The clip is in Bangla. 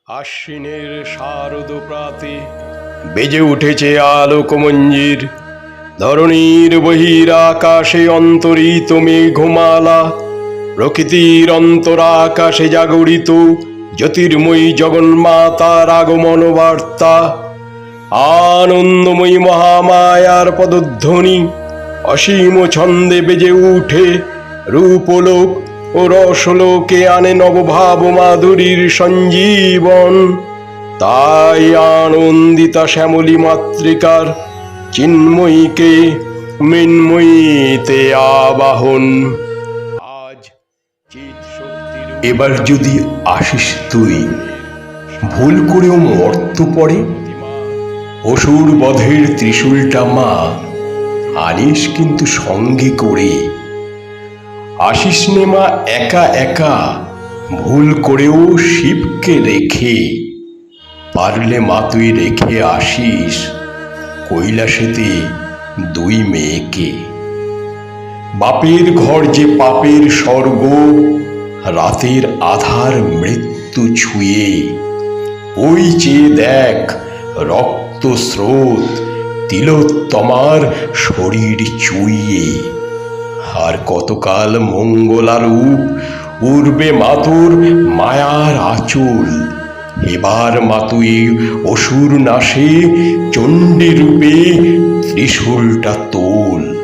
আশ্বিনের শারদ প্রাতে বেজে উঠেছে আলোকমঞ্জির। ধরণীর বহির আকাশে অন্তরিত মেঘমালা, প্রকৃতির অন্তরাকাশে জাগরিত জ্যোতির্ময়ী জগন্মাতার আগমন বার্তা। আনন্দময়ী মহামায়ার পদধ্বনি অসীম ছন্দে বেজে উঠে রূপলোক ও রসলোকে আনে নবভাব মাধুরীর সঞ্জীবন। তাই আনন্দিতা শ্যামলী মাতৃকার চিন্ময়ীকে মৃন্ময়ীতে আবাহন। আজ চিৎ শক্তির এবার যদি আসিস তুই, ভুল করেও মর্ত পড়ে, অসুর বধের ত্রিশূলটা মা আনিস কিন্তু সঙ্গে করে। আসিস নে মা একা একা, ভুল করেও শিবকে রেখে। পারলে মা তুই রেখে আসিস কৈলাসেতে দুই মেয়েকে। বাপের ঘর যে পাপের স্বর্গ, রাতের আধার মৃত্যু ছুঁয়ে। ওই চেয়ে দেখ রক্ত স্রোত তিলোত্তমার শরীর চুইয়ে। আর কতকাল মঙ্গলারূপ উড়বে মাতুর মায়ার আঁচল। এবার মাতুই অসুর নাশে চণ্ডী রূপে ত্রিশূলটা তোল।